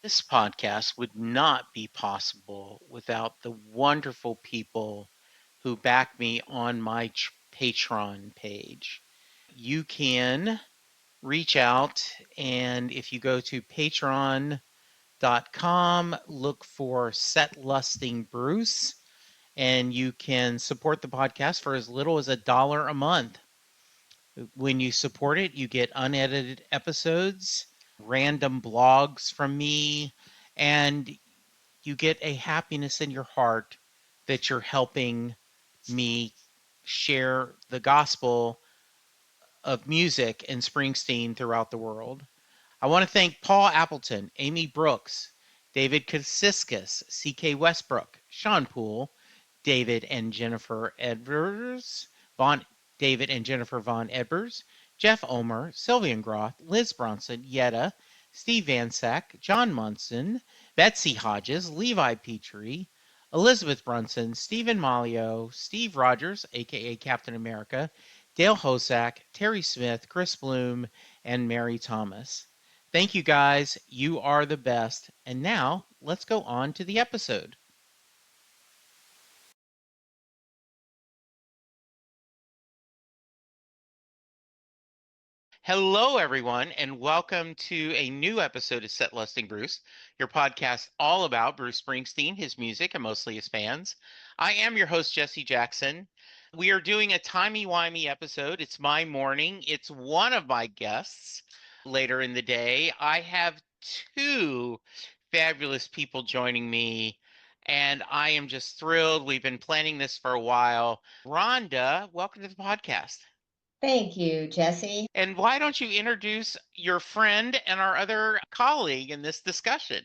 This podcast would not be possible without the wonderful people who back me on my Patreon page. You can reach out, and if you go to patreon.com, look for Set Lusting Bruce, and you can support the podcast for as little as $1 a month. When you support it, you get unedited episodes, random blogs from me, and you get a happiness in your heart that you're helping me share the gospel of music and Springsteen throughout the world. I want to thank Paul Appleton, Amy Brooks, David Kosiskas, C.K. Westbrook, Sean Poole, David and Jennifer Edwards, David and Jennifer Von Edwards, Jeff Omer, Sylvian Groth, Liz Bronson, Yetta, Steve Van Sack, John Munson, Betsy Hodges, Levi Petrie, Elizabeth Brunson, Stephen Malio, Steve Rogers, aka Captain America, Dale Hosack, Terry Smith, Chris Bloom, and Mary Thomas. Thank you guys. You are the best. And now let's go on to the episode. Hello, everyone, and welcome to a new episode of Set Lusting Bruce, your podcast all about Bruce Springsteen, his music, and mostly his fans. I am your host, Jesse Jackson. We are doing a timey-wimey episode. It's my morning. It's one of my guests later in the day. I have two fabulous people joining me, and I am just thrilled. We've been planning this for a while. Rhonda, welcome to the podcast. Thank you, Jesse. And why don't you introduce your friend and our other colleague in this discussion?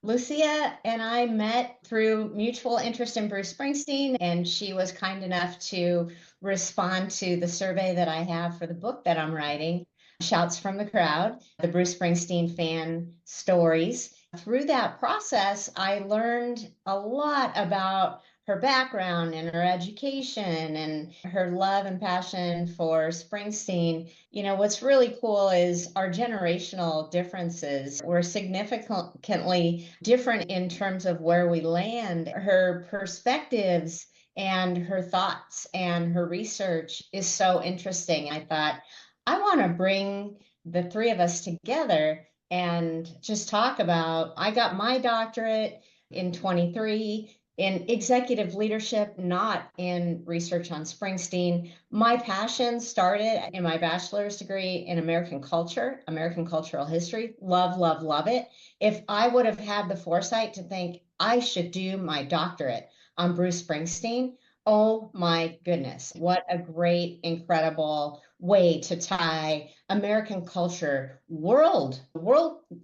Lucia and I met through mutual interest in Bruce Springsteen, and she was kind enough to respond to the survey that I have for the book that I'm writing, Shouts from the Crowd, the Bruce Springsteen fan stories. Through that process, I learned a lot about her background and her education and her love and passion for Springsteen. You know, what's really cool is our generational differences were significantly different in terms of where we land. Her perspectives and her thoughts and her research is so interesting. I thought, I want to bring the three of us together and just talk about. I got my doctorate in 23 in executive leadership, not in research on Springsteen. My passion started in my bachelor's degree in American culture, American cultural history. Love, love, love it. If I would have had the foresight to think I should do my doctorate on Bruce Springsteen, oh my goodness, what a great, incredible way to tie American culture, world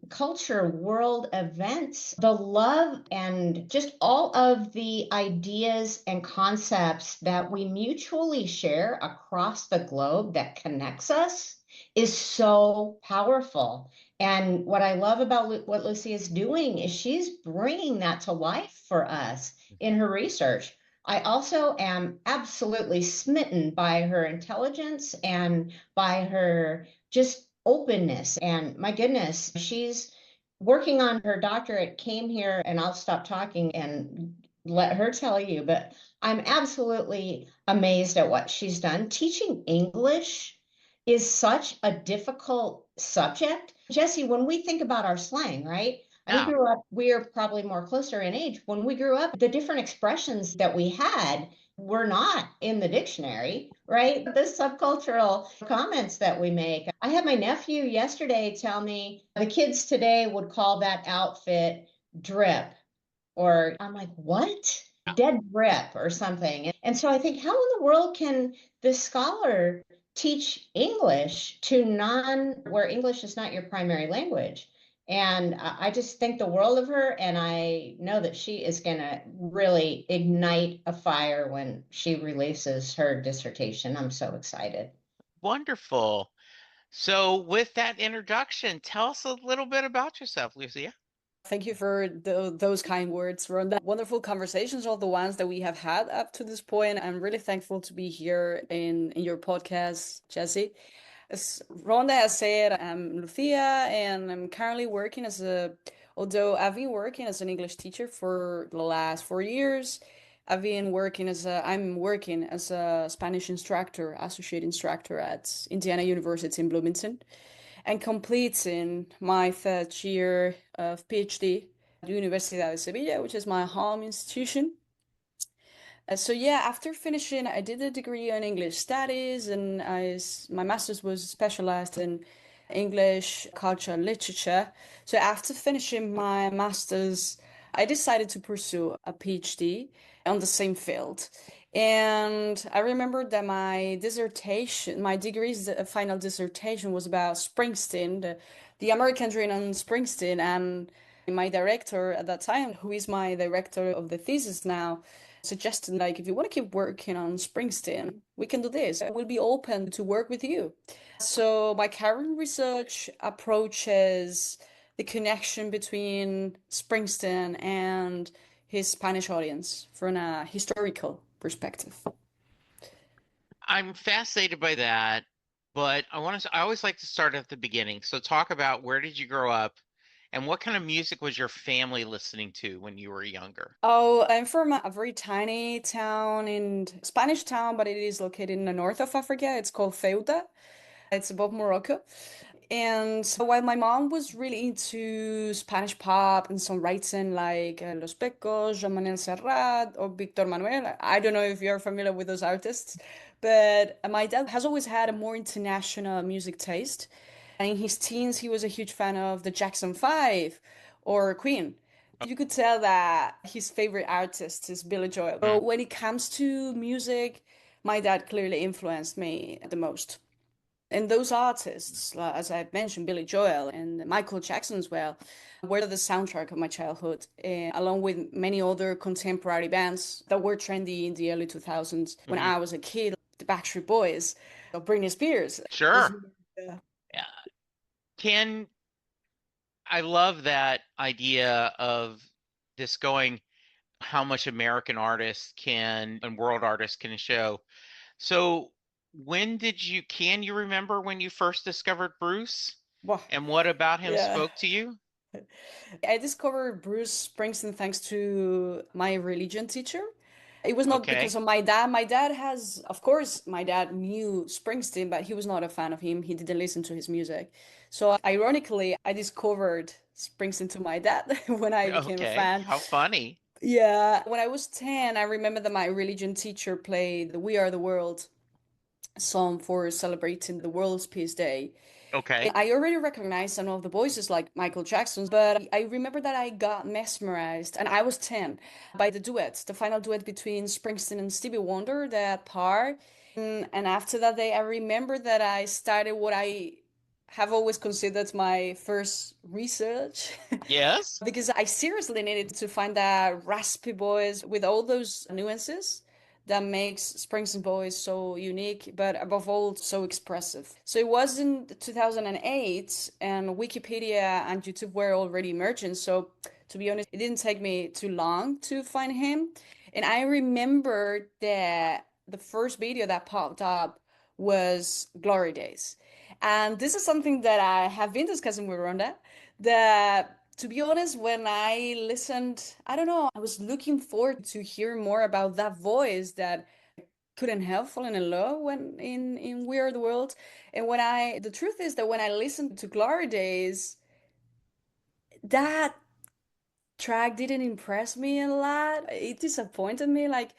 culture, world events, the love and just all of the ideas and concepts that we mutually share across the globe that connects us is so powerful. And what I love about what Lucy is doing is she's bringing that to life for us in her research. I also am absolutely smitten by her intelligence and by her just openness. And my goodness, she's working on her doctorate, came here, and I'll stop talking and let her tell you, but I'm absolutely amazed at what she's done. Teaching English is such a difficult subject. Jesse, when we think about our slang, right? We Yeah. grew up, we are probably more closer in age. When we grew up, the different expressions that we had were not in the dictionary, right? The subcultural comments that we make. I had my nephew yesterday tell me the kids today would call that outfit drip, or I'm like, what? Dead drip or something. And so I think, how in the world can this scholar teach English to where English is not your primary language? And I just think the world of her, and I know that she is going to really ignite a fire when she releases her dissertation. I'm so excited. Wonderful. So, with that introduction, tell us a little bit about yourself, Lucia. Thank you for those kind words, Rhonda. Wonderful conversations, all the ones that we have had up to this point. I'm really thankful to be here in your podcast, Jesse. As Rhonda has said, I'm Lucia, and I'm currently working as a Although I've been working as an English teacher for the last 4 years, I'm working as a Spanish instructor, associate instructor at Indiana University in Bloomington, and completing my third year of Ph.D. at the Universidad de Sevilla, which is my home institution. So yeah, after finishing, I did a degree in English studies, and my master's was specialized in English culture and literature. So after finishing my master's, I decided to pursue a PhD on the same field. And I remember that my degree's final dissertation was about Springsteen, the American dream on Springsteen, and my director at that time, who is my director of the thesis now, suggested like, if you want to keep working on Springsteen, we can do this. I will be open to work with you. So my current research approaches the connection between Springsteen and his Spanish audience from a historical perspective. I'm fascinated by that, but I always like to start at the beginning. So talk about, where did you grow up and what kind of music was your family listening to when you were younger? Oh, I'm from a very tiny town in Spanish town, but it is located in the north of Africa. It's called Ceuta. It's above Morocco. And so while my mom was really into Spanish pop and songwriting like Los Pecos, Joan Manuel Serrat, or Victor Manuel, I don't know if you're familiar with those artists, but my dad has always had a more international music taste. And in his teens, he was a huge fan of the Jackson 5 or Queen. You could tell that his favorite artist is Billy Joel. So Mm. when it comes to music, my dad clearly influenced me the most. And those artists, as I mentioned, Billy Joel and Michael Jackson as well, were the soundtrack of my childhood, along with many other contemporary bands that were trendy in the early 2000s when Mhm. I was a kid, the Backstreet Boys, or Britney Spears. Sure. Yeah. Yeah. Can I love that idea of this going, how much American artists can and world artists can show. So can you remember when you first discovered Bruce Well, and what about him yeah. spoke to you? I discovered Bruce Springsteen thanks to my religion teacher. It was not because Okay. of my dad. My dad has, of course, my dad knew Springsteen, but he was not a fan of him. He didn't listen to his music. So, ironically, I discovered Springsteen to my dad when I became a Okay. fan. How funny. Yeah, when I was 10, I remember that my religion teacher played the We Are the World song for celebrating the World's Peace Day. Okay. I already recognized some of the voices like Michael Jackson's, but I remember that I got mesmerized, and I was 10, by the duet, the final duet between Springsteen and Stevie Wonder, that part. And after that day, I remember that I started what I have always considered my first research Yes. because I seriously needed to find that raspy voice with all those nuances that makes Springsteen voice so unique, but above all, so expressive. So it was in 2008, and Wikipedia and YouTube were already emerging. So to be honest, it didn't take me too long to find him. And I remember that the first video that popped up was Glory Days. And this is something that I have been discussing with Rhonda, that to be honest, when I listened, I don't know, I was looking forward to hear more about that voice that couldn't help falling in love when in We Are the World. And the truth is that when I listened to Glory Days, that track didn't impress me a lot. It disappointed me. Like,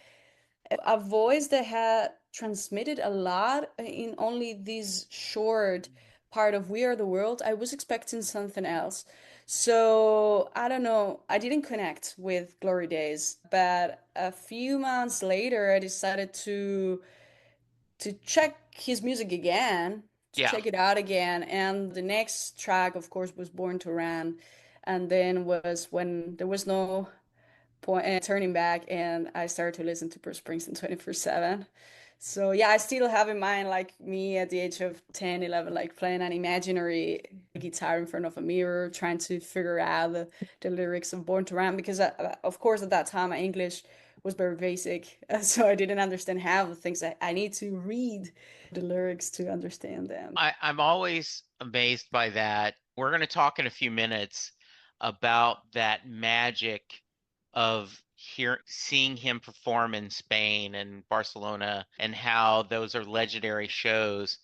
a voice that had transmitted a lot in only this short part of We Are the World. I was expecting something else. So I don't know. I didn't connect with Glory Days, but a few months later, I decided to check his music again, to Yeah. check it out again. And the next track, of course, was Born to Run, and then was when there was no point turning back, and I started to listen to Bruce Springsteen 24/7. So yeah, I still have in mind like me at the age of 10, 11, like playing an imaginary guitar in front of a mirror, trying to figure out the lyrics of Born to Run, because of course at that time my English was very basic, so I didn't understand half the things. I need to read the lyrics to understand them. I'm always amazed by that. We're going to talk in a few minutes about that magic of seeing him perform in Spain and Barcelona and how those are legendary shows.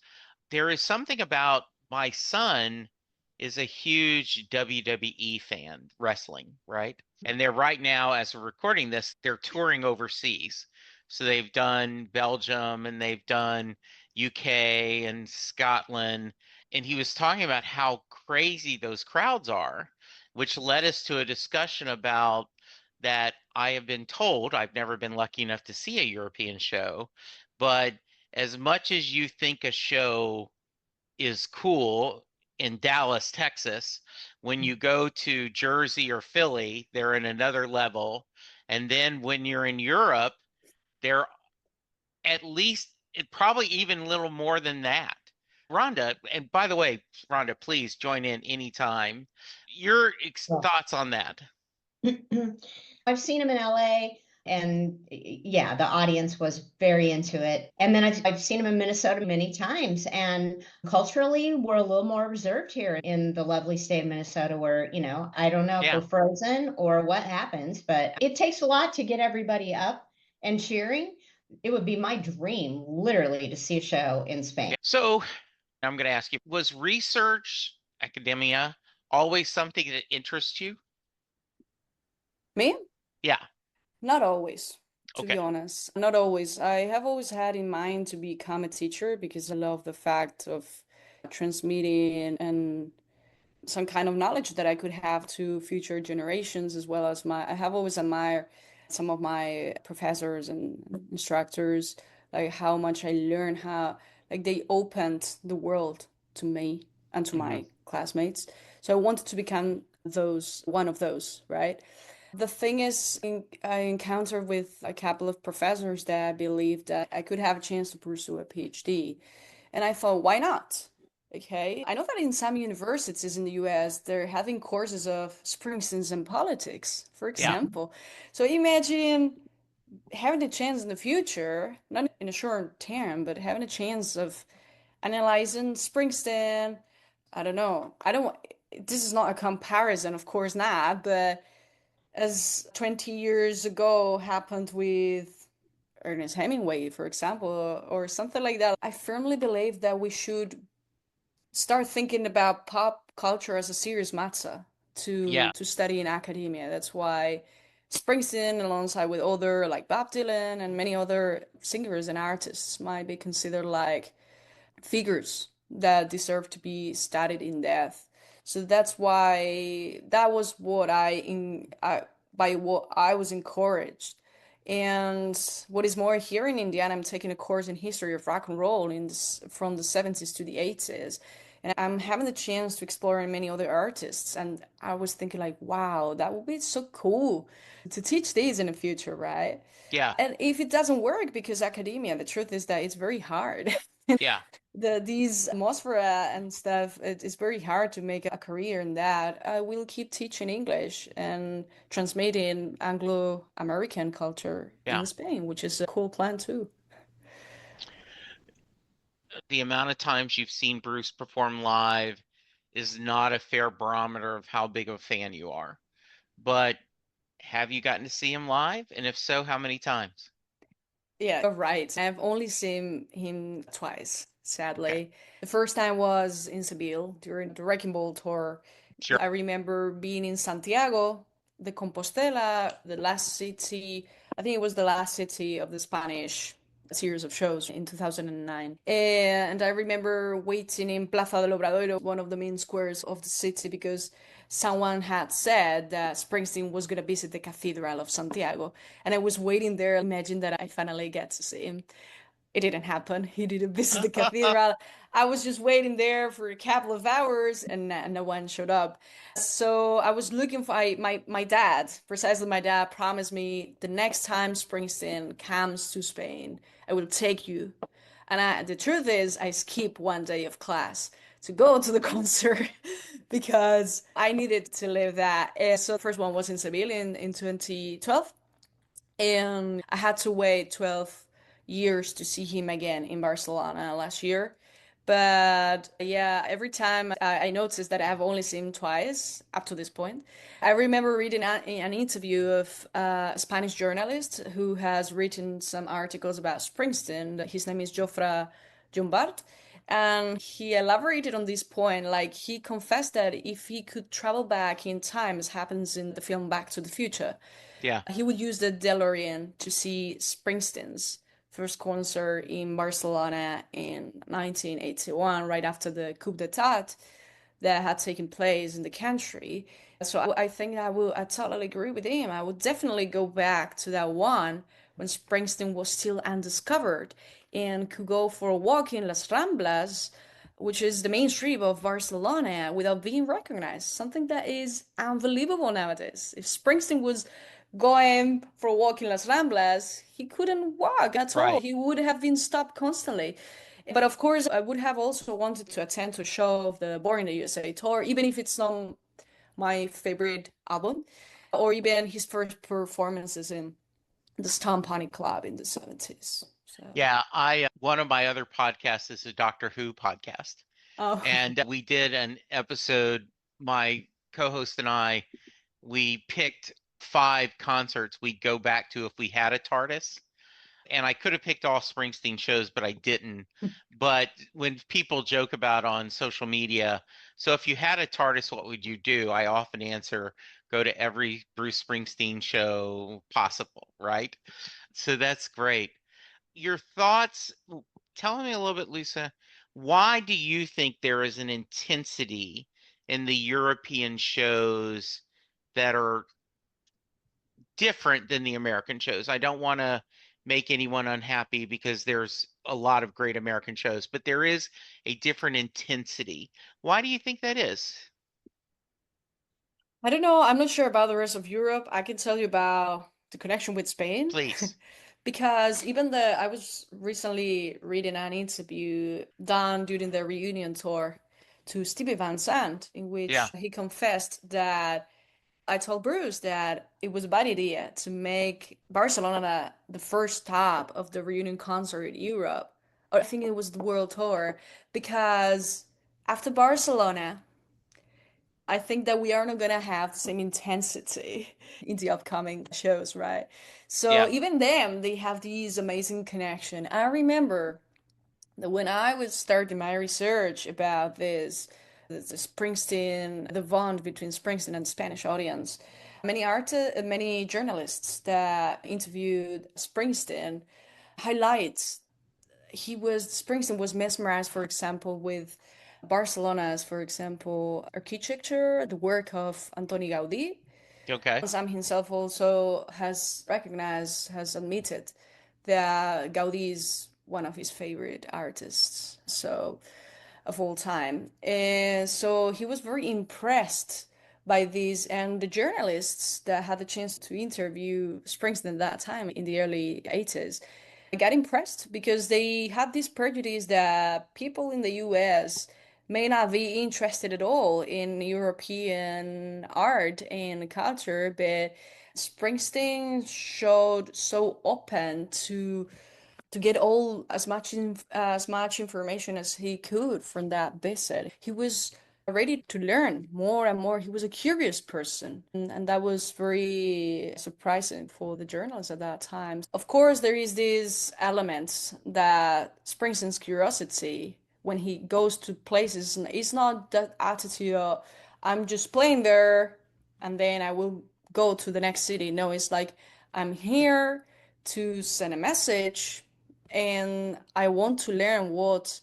There is something about my son is a huge WWE fan, wrestling, right? And they're right now, as we're recording this, they're touring overseas. So they've done Belgium and they've done UK and Scotland. And he was talking about how crazy those crowds are, which led us to a discussion about that I have been told, I've never been lucky enough to see a European show, but as much as you think a show is cool in Dallas, Texas, when you go to Jersey or Philly, they're in another level. And then when you're in Europe, they're at least probably even a little more than that. Rhonda, and by the way, Rhonda, please join in anytime. Your thoughts on that? I've seen him in LA, and yeah, the audience was very into it. And then I've seen him in Minnesota many times. And culturally, we're a little more reserved here in the lovely state of Minnesota, where, I don't know if Yeah. we're frozen or what happens, but it takes a lot to get everybody up and cheering. It would be my dream, literally, to see a show in Spain. So I'm going to ask you, was research, academia, always something that interests you? Me? Yeah. Not always, to Okay. be honest. Not always. I have always had in mind to become a teacher because I love the fact of transmitting and some kind of knowledge that I could have to future generations, as well as I have always admired some of my professors and instructors, like how much I learned, how like they opened the world to me and to my classmates. So I wanted to become one of those, right? The thing is, I encountered with a couple of professors that believed that I could have a chance to pursue a PhD. And I thought, why not? Okay. I know that in some universities in the US, they're having courses of Springsteen's and politics, for Yeah. example. So imagine having a chance in the future, not in a short term, but having a chance of analyzing Springsteen. I don't know. This is not a comparison, of course not, but as 20 years ago happened with Ernest Hemingway, for example, or something like that. I firmly believe that we should start thinking about pop culture as a serious matter Yeah. to study in academia. That's why Springsteen, alongside with other like Bob Dylan and many other singers and artists, might be considered like figures that deserve to be studied in depth. So that's why that was by what I was encouraged. And what is more, here in Indiana, I'm taking a course in history of rock and roll from the 70s to the 80s. And I'm having the chance to explore many other artists. And I was thinking like, wow, that would be so cool to teach these in the future, right? Yeah. And if it doesn't work because academia, the truth is that it's very hard. Yeah. These atmosphere and stuff, it's very hard to make a career in that. I will keep teaching English and transmitting Anglo-American culture Yeah. in Spain, which is a cool plan too. The amount of times you've seen Bruce perform live is not a fair barometer of how big of a fan you are. But have you gotten to see him live? And if so, how many times? Yeah, you're right. I've only seen him twice, Okay. sadly. The first time was in Seville during the Wrecking Ball tour. Sure. I remember being in Santiago de Compostela, the last city, I think it was the last city of the Spanish series of shows in 2009. And I remember waiting in Plaza del Obradoiro, one of the main squares of the city, because someone had said that Springsteen was going to visit the Cathedral of Santiago. And I was waiting there, imagine that I finally get to see him. It didn't happen. He didn't visit the cathedral. I was just waiting there for a couple of hours and no one showed up. So I was looking for my dad, precisely my dad promised me the next time Springsteen comes to Spain, I will take you. And the truth is, I skipped one day of class to go to the concert because I needed to live that. And so the first one was in Seville in 2012. And I had to wait 12 years to see him again in Barcelona last year. But yeah, every time I noticed that I've only seen him twice up to this point. I remember reading an interview of a Spanish journalist who has written some articles about Springsteen. His name is Jofre Jumbart. And he elaborated on this point, like he confessed that if he could travel back in time, as happens in the film Back to the Future, Yeah. he would use the DeLorean to see Springsteen's first concert in Barcelona in 1981, right after the coup d'etat that had taken place in the country. So I think I totally agree with him. I would definitely go back to that one when Springsteen was still undiscovered and could go for a walk in Las Ramblas, which is the main street of Barcelona, without being recognized. Something that is unbelievable nowadays. If Springsteen was going for a walk in Las Ramblas, he couldn't walk at all. Right. He would have been stopped constantly. But of course, I would have also wanted to attend to a show of the Born in the USA tour, even if it's not my favorite album, or even his first performances in the Stompani Club in the 70s. So, Yeah, I one of my other podcasts is a Doctor Who podcast. oh, And we did an episode, my co-host and I, we picked 5 concerts we'd go back to if we had a TARDIS. And I could have picked all Springsteen shows, but I didn't. But when people joke about on social media, so if you had a TARDIS, what would you do? I often answer, go to every Bruce Springsteen show possible, right? So that's great. Your thoughts, tell me a little bit, Lisa, why do you think there is an intensity in the European shows that are different than the American shows? I don't want to make anyone unhappy because there's a lot of great American shows, but there is a different intensity. Why do you think that is? I don't know. I'm not sure about the rest of Europe. I can tell you about the connection with Spain. Please. Because even I was recently reading an interview done during the reunion tour to Stevie Van Sant, in Yeah. which he confessed that I told Bruce that it was a bad idea to make Barcelona the first stop of the reunion concert in Europe. Or I think it was the world tour, because after Barcelona, I think that we are not gonna have the same intensity in the upcoming shows, right? So Yeah. even them, they have these amazing connection. I remember that when I was starting my research about this, the Springsteen, the bond between Springsteen and Spanish audience, many journalists that interviewed Springsteen highlights Springsteen was mesmerized, for example, with Barcelona's, for example, architecture, the work of Antoni Gaudí. Okay. Sam himself also has admitted that Gaudí is one of his favorite artists, so of all time. And so he was very impressed by this, and the journalists that had the chance to interview Springsteen at that time in the early 80s got impressed because they had this prejudice that people in the US may not be interested at all in European art and culture, but Springsteen showed so open to get all as much information as he could from that visit. He was ready to learn more and more. He was a curious person, and that was very surprising for the journalists at that time. Of course, there is these elements that Springsteen's curiosity when he goes to places. It's not that attitude of, I'm just playing there and then I will go to the next city. No, it's like, I'm here to send a message and I want to learn what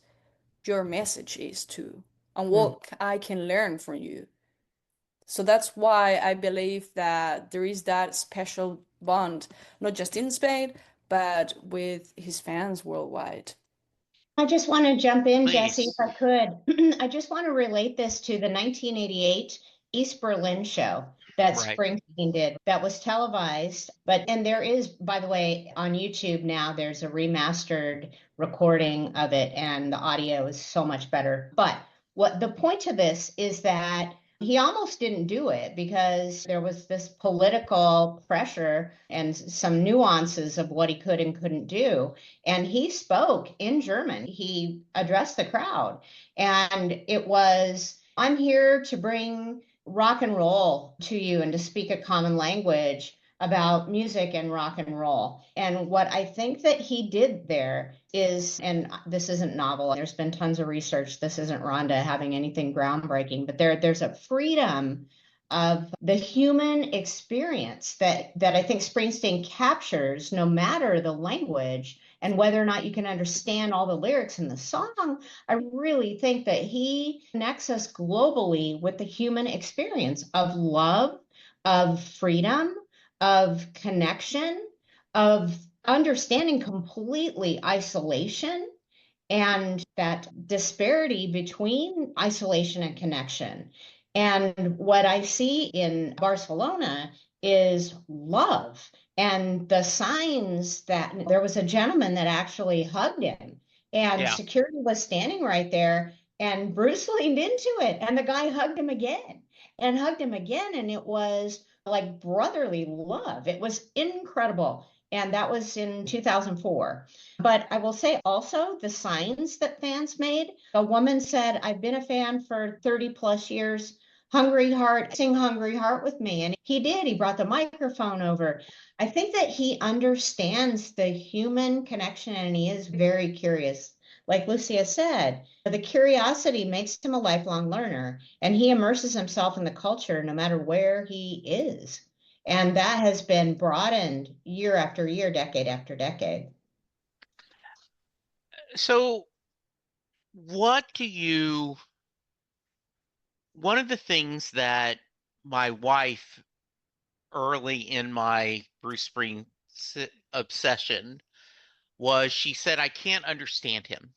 your message is too, and Mm. what I can learn from you. So that's why I believe that there is that special bond, not just in Spain, but with his fans worldwide. I just want to jump in, Jesse, if Please. I could. I just want to relate this to the 1988 East Berlin show that Right. Springsteen did. That was televised, and there is, by the way, on YouTube now, there's a remastered recording of it, and the audio is so much better. But what the point of this is that He almost didn't do it because there was this political pressure and some nuances of what he could and couldn't do. And he spoke in German. He addressed the crowd. And it was, I'm here to bring rock and roll to you and to speak a common language about music and rock and roll. And what I think that he did there is, and this isn't novel, there's been tons of research. This isn't Rhonda having anything groundbreaking, but there's a freedom of the human experience that I think Springsteen captures no matter the language and whether or not you can understand all the lyrics in the song. I really think that he connects us globally with the human experience of love, of freedom, of connection, of understanding completely isolation and that disparity between isolation and connection. And what I see in Barcelona is love and the signs that there was a gentleman that actually hugged him, and Yeah. security was standing right there, and Bruce leaned into it, and the guy hugged him again and hugged him again. And it was like brotherly love. It was incredible. And that was in 2004. But I will say also the signs that fans made. A woman said, I've been a fan for 30 plus years. Hungry Heart, sing Hungry Heart with me. And he did. He brought the microphone over. I think that he understands the human connection and he is very curious. Like Lucia said, the curiosity makes him a lifelong learner and he immerses himself in the culture no matter where he is. And that has been broadened year after year, decade after decade. So, what do you, one of the things that my wife early in my Bruce Springsteen obsession was she said, I can't understand him.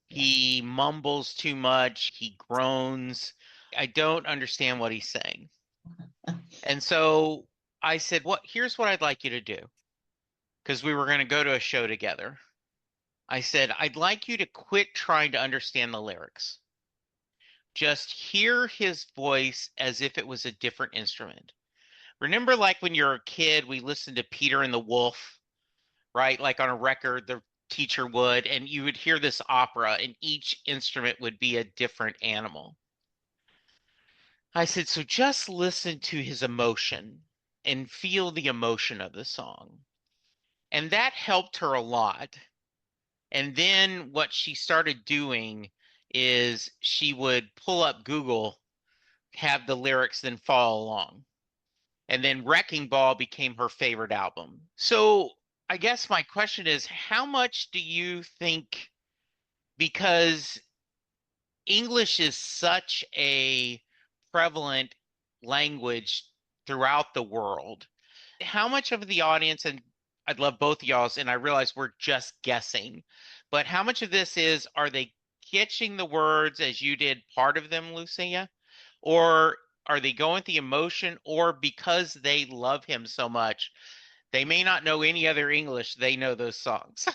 He mumbles too much, he groans. I don't understand what he's saying. And so I said, here's what I'd like you to do. Because we were going to go to a show together. I said, I'd like you to quit trying to understand the lyrics. Just hear his voice as if it was a different instrument. Remember, like when you're a kid, we listened to Peter and the Wolf, right? Like on a record, the teacher would, and you would hear this opera, and each instrument would be a different animal. I said, so just listen to his emotion and feel the emotion of the song. And that helped her a lot. And then what she started doing is she would pull up Google, have the lyrics, then follow along. And then Wrecking Ball became her favorite album. So I guess my question is, how much do you think, because English is such a prevalent language throughout the world, how much of the audience, and I'd love both of y'all's, and I realize we're just guessing, but how much of this is, are they catching the words as you did part of them, Lucia? Or are they going with the emotion, or because they love him so much, they may not know any other English, they know those songs?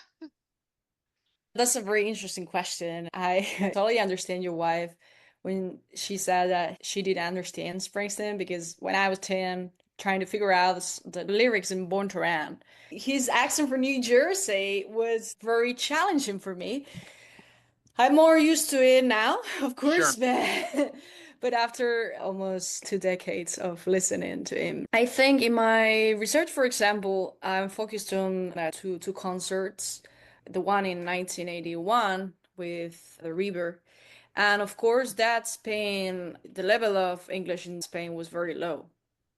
That's a very interesting question. I totally understand your wife when she said that she didn't understand Springsteen because when I was 10, trying to figure out the lyrics in Born to Run, his accent from New Jersey was very challenging for me. I'm more used to it now, of Sure. course, but after almost 2 decades of listening to him, I think in my research, for example, I'm focused on two concerts, the one in 1981 with the River, and of course, that Spain, the level of English in Spain was very low.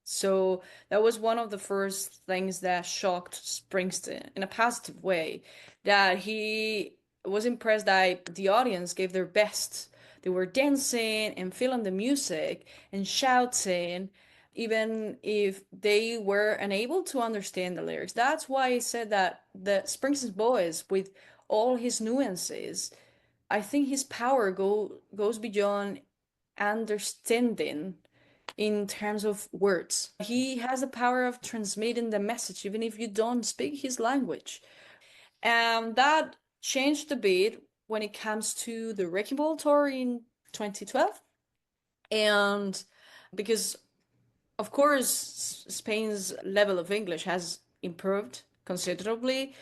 So that was one of the first things that shocked Springsteen in a positive way, that he was impressed that the audience gave their best. They were dancing and feeling the music and shouting, even if they were unable to understand the lyrics. That's why I said that the Springsteen's voice, with all his nuances, I think his power goes beyond understanding in terms of words. He has the power of transmitting the message, even if you don't speak his language. And that changed a bit when it comes to the Wrecking Ball tour in 2012. And because, of course, Spain's level of English has improved considerably,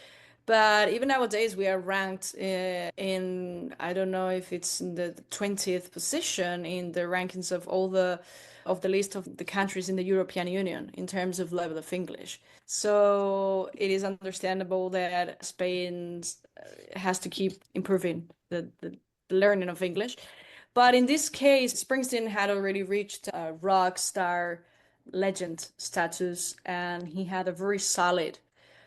but even nowadays we are ranked in, I don't know if it's in the 20th position in the rankings of all the list of the countries in the European Union in terms of level of English. So it is understandable that Spain has to keep improving the learning of English. But in this case, Springsteen had already reached a rock star legend status, and he had a very solid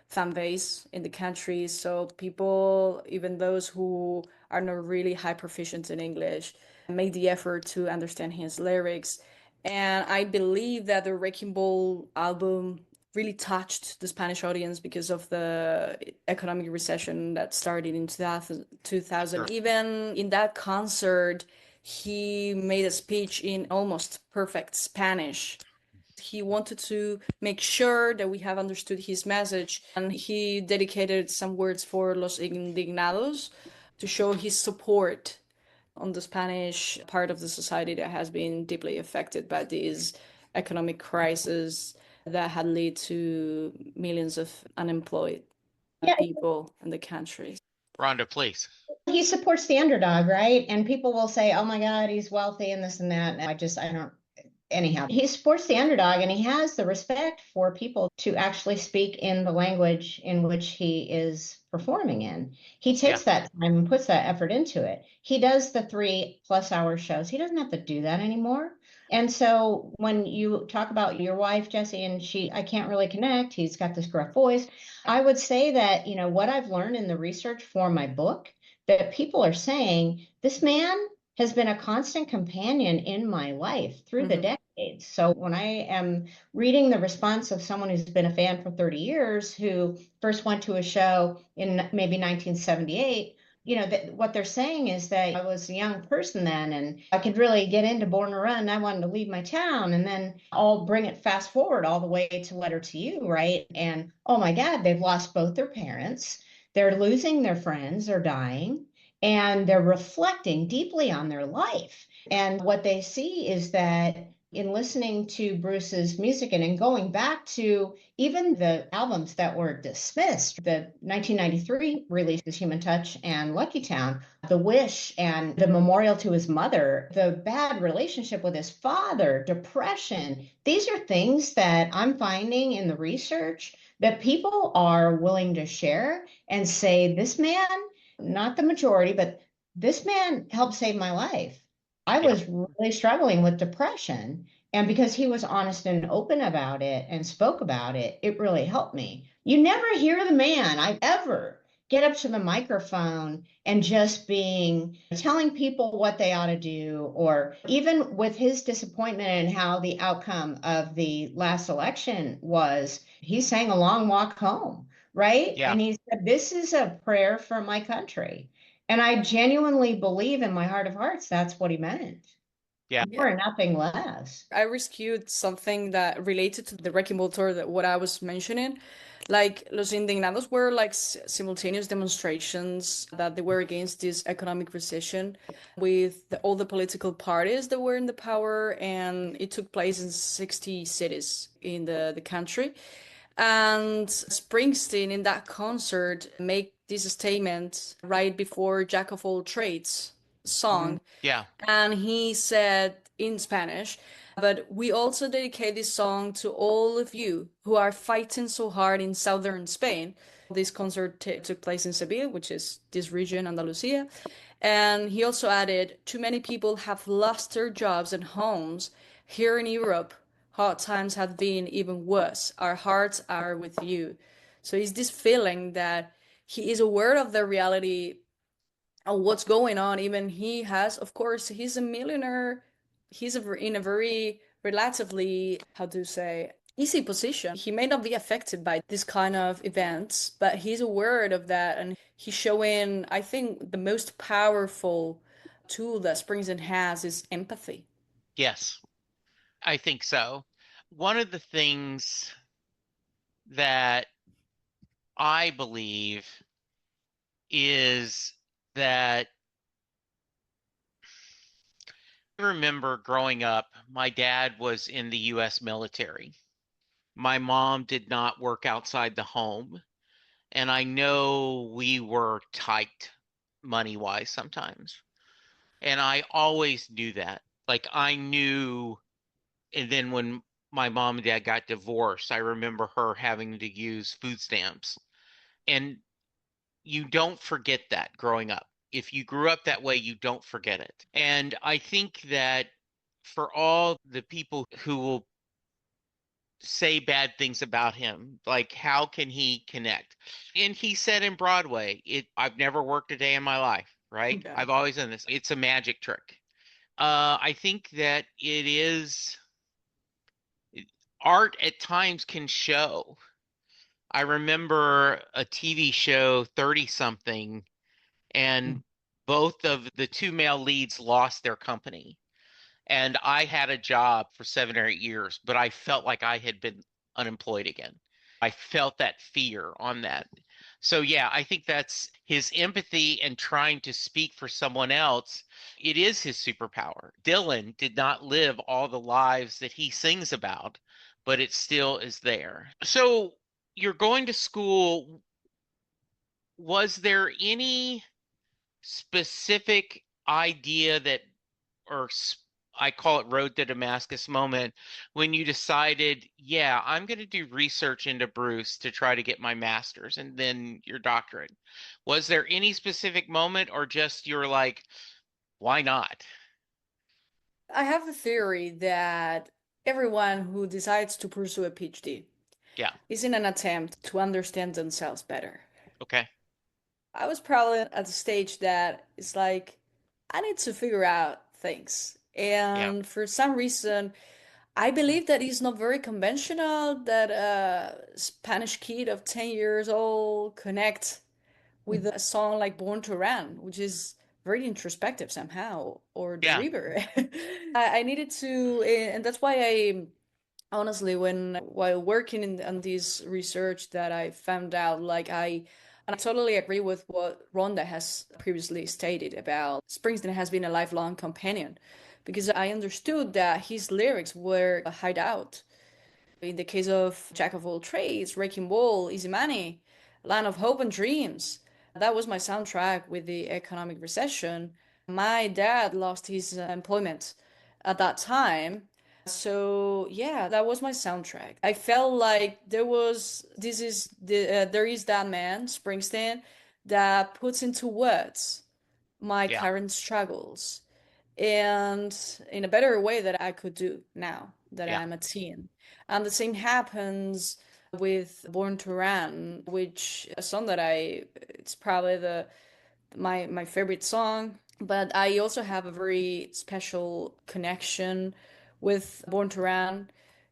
fan base in the country. So people, even those who are not really high proficient in English, made the effort to understand his lyrics. And I believe that the Wrecking Ball album really touched the Spanish audience because of the economic recession that started in 2000. Sure. Even in that concert, he made a speech in almost perfect Spanish. He wanted to make sure that we have understood his message, and he dedicated some words for Los Indignados to show his support on the Spanish part of the society that has been deeply affected by this economic crisis that had led to millions of unemployed Yeah, people in the country. Rhonda, please. he supports the underdog, right? And people will say, "Oh my God, he's wealthy and this and that." And I don't. Anyhow, he supports the underdog, and he has the respect for people to actually speak in the language in which he is performing in. He Yeah. takes that time and puts that effort into it. He does the 3+ hour shows. He doesn't have to do that anymore. And so when you talk about your wife, Jessie, and I can't really connect, he's got this gruff voice. I would say that, what I've learned in the research for my book, that people are saying, this man has been a constant companion in my life through the decades. So when I am reading the response of someone who's been a fan for 30 years, who first went to a show in maybe 1978, what they're saying is that I was a young person then, and I could really get into Born to Run. I wanted to leave my town, and then I'll bring it fast forward all the way to Letter to You, right? And oh my God, they've lost both their parents. They're losing their friends, they're dying, and they're reflecting deeply on their life. And what they see is that in listening to Bruce's music and in going back to even the albums that were dismissed, the 1993 releases, Human Touch and Lucky Town, The Wish and the memorial to his mother, the bad relationship with his father, depression, these are things that I'm finding in the research that people are willing to share and say, this man, not the majority, but this man helped save my life. I Yeah. was really struggling with depression. And because he was honest and open about it and spoke about it, it really helped me. You never hear the man I ever get up to the microphone and just telling people what they ought to do, or even with his disappointment and how the outcome of the last election was, he sang A Long Walk Home, right? Yeah. And he said, this is a prayer for my country. And I genuinely believe in my heart of hearts, that's what he meant. Yeah. More and nothing less. I rescued something that related to the Wrecking Ball tour, that what I was mentioning. Like Los Indignados were like simultaneous demonstrations that they were against this economic recession with all the political parties that were in the power, and it took place in 60 cities in the country. And Springsteen in that concert made this statement right before Jack of All Trades song. Yeah. And he said in Spanish, but we also dedicate this song to all of you who are fighting so hard in southern Spain. This concert took place in Seville, which is this region, Andalusia. And he also added, too many people have lost their jobs and homes. Here in Europe, hard times have been even worse. Our hearts are with you. So it's this feeling that he is aware of the reality of what's going on. Even he has, of course, he's a millionaire. He's in a very relatively, how to say, easy position. He may not be affected by this kind of events, but he's aware of that, and he's showing, I think, the most powerful tool that Springsteen has is empathy. Yes, I think so. One of the things that I believe is that I remember growing up, my dad was in the U.S. military. My mom did not work outside the home. And I know we were tight money-wise sometimes. And I always knew that. Like I knew, and then when my mom and dad got divorced, I remember her having to use food stamps. And you don't forget that growing up. If you grew up that way, you don't forget it. And I think that for all the people who will say bad things about him, like how can he connect? And he said in Broadway, I've never worked a day in my life, right? Yeah. I've always done this. It's a magic trick. I think that art at times can show. I remember a TV show, 30 something, and both of the two male leads lost their company. And I had a job for 7 or 8 years, but I felt like I had been unemployed again. I felt that fear on that. So, yeah, I think that's his empathy and trying to speak for someone else. It is his superpower. Dylan did not live all the lives that he sings about, but it still is there. So, you're going to school. Was there any specific idea that, or I call it road to Damascus moment, when you decided, yeah, I'm going to do research into Bruce to try to get my master's and then your doctorate? Was there any specific moment, or just you're like, why not? I have a theory that everyone who decides to pursue a PhD Yeah. is in an attempt to understand themselves better. Okay. I was probably at the stage that it's like, I need to figure out things. Yeah. And for some reason, I believe that it's not very conventional that a Spanish kid of 10 years old connect with a song like Born to Run, which is very introspective somehow, or The Yeah. River. I needed to, and that's why I honestly, when while working on this research, that I found out, like and I totally agree with what Rhonda has previously stated about Springsteen has been a lifelong companion, because I understood that his lyrics were a hideout. In the case of Jack of All Trades, Wrecking Ball, Easy Money, Land of Hope and Dreams, that was my soundtrack with the economic recession. My dad lost his employment at that time. So yeah, that was my soundtrack. I felt like there is that man, Springsteen, that puts into words my Yeah. current struggles, and in a better way that I could do now that Yeah. I'm a teen. And the same happens with Born to Run, which a song that it's probably the my favorite song. But I also have a very special connection with Born to Run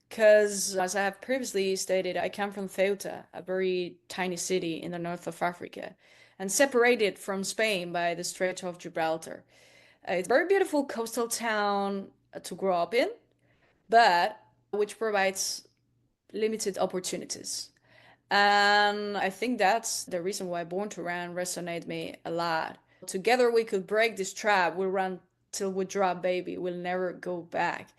because, as I have previously stated, I come from Ceuta, a very tiny city in the north of Africa, and separated from Spain by the Strait of Gibraltar. It's a very beautiful coastal town to grow up in, but which provides limited opportunities. And I think that's the reason why Born to Run resonated me a lot. Together we could break this trap. We'll run till we drop, baby. We'll never go back.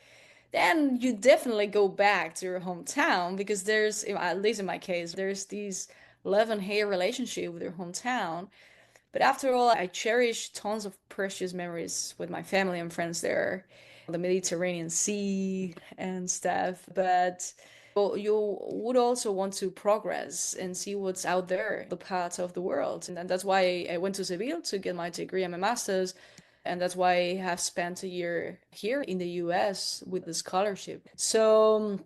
Then you definitely go back to your hometown because at least in my case, there's this love and hate relationship with your hometown. But after all, I cherish tons of precious memories with my family and friends there, the Mediterranean Sea and stuff. But you would also want to progress and see what's out there, the parts of the world. And that's why I went to Seville to get my degree and my master's. And that's why I have spent a year here in the US with the scholarship. So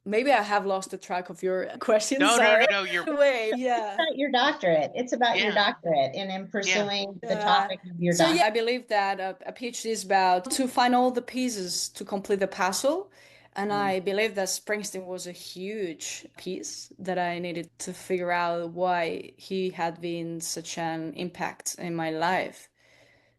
maybe I have lost the track of your question. No, no, Sorry. no, you're, Wait, yeah. About your doctorate. It's about your yeah. doctorate and in Yeah. pursuing the Yeah. topic of your So yeah, doctorate. I believe that a PhD is about to find all the pieces to complete the puzzle. And Mm. I believe that Springsteen was a huge piece that I needed to figure out why he had been such an impact in my life.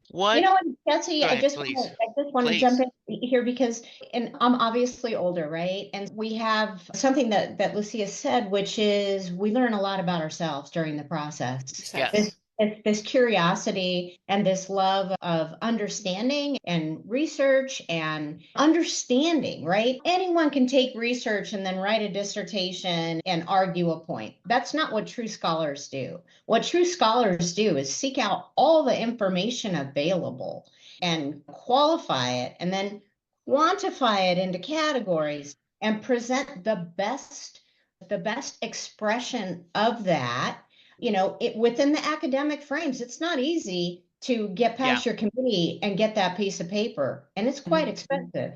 You What? know what, Jesse, Go I ahead, just please. want to, I just want to jump Please. in here because, and I'm obviously older, right? And we have something that Lucia said, which is we learn a lot about ourselves during the process. Yes. Exactly. It's this curiosity and this love of understanding and research and understanding, right? Anyone can take research and then write a dissertation and argue a point. That's not what true scholars do. What true scholars do is seek out all the information available and qualify it and then quantify it into categories and present the best expression of that, within the academic frames. It's not easy to get Yeah. past your committee and get that piece of paper, and it's quite expensive.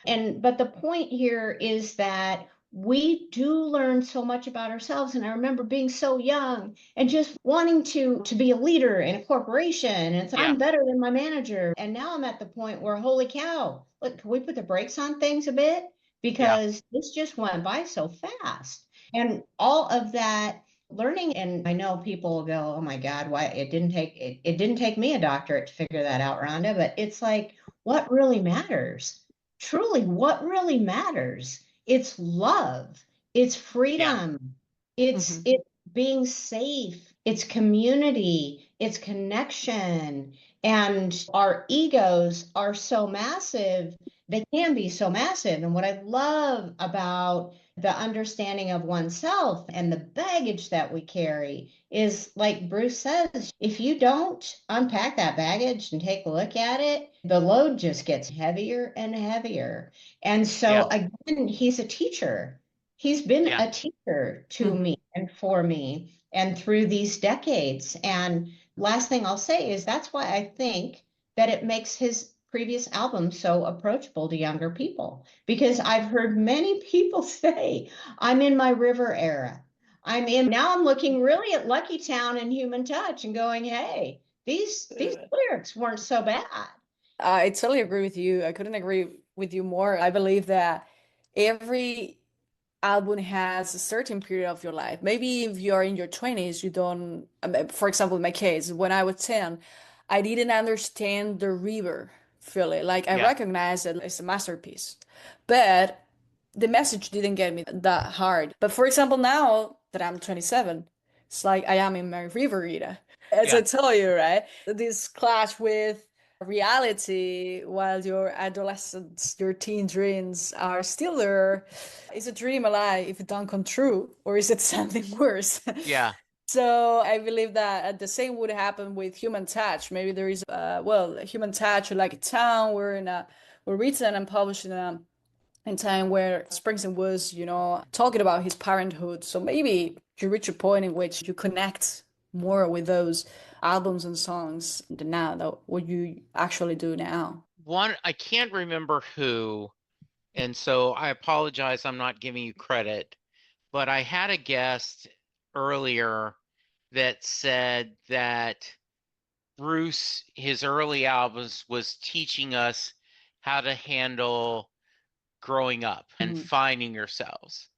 But the point here is that we do learn so much about ourselves. And I remember being so young and just wanting to be a leader in a corporation. And it's, Yeah. I'm better than my manager. And now I'm at the point where, holy cow, look, can we put the brakes on things a bit? Because this just went by so fast. And all of that learning, and I know people will go, oh my God, why it didn't take me a doctorate to figure that out, Rhonda. But it's like, what really matters? Truly, what really matters? It's love, it's Yeah. freedom, it's being safe, it's community, it's connection. And our egos are so massive, they can be so massive. And what I love about the understanding of oneself and the baggage that we carry is, like Bruce says, if you don't unpack that baggage and take a look at it, the load just gets heavier and heavier. And Yeah. so, again, he's a teacher. He's been Yeah. a teacher to me and for me and through these decades. And last thing I'll say is that's why I think that it makes his previous albums so approachable to younger people, because I've heard many people say, I'm in my River era. Now I'm looking really at Lucky Town and Human Touch and going, hey, these lyrics weren't so bad. I totally agree with you. I couldn't agree with you more. I believe that every album has a certain period of your life. Maybe if you're in your 20s, you don't, for example, in my case, when I was 10, I didn't understand the river feeling. Like I Yeah. recognized it as a masterpiece, but the message didn't get me that hard. But for example, now that I'm 27, it's like I am in my river era. As Yeah. I tell you, right? This clash with reality while your adolescence, your teen dreams are still there. Is a dream a lie if it don't come true, or is it something worse? Yeah. So I believe that the same would happen with Human Touch. Maybe there is, well, Human Touch, like a town, were written and published in time where Springsteen was, talking about his parenthood. So maybe you reach a point in which you connect more with those albums and songs than now, that what you actually do now. I can't remember who, and so I apologize, I'm not giving you credit, but I had a guest earlier that said that Bruce, his early albums, was teaching us how to handle growing up and finding yourselves.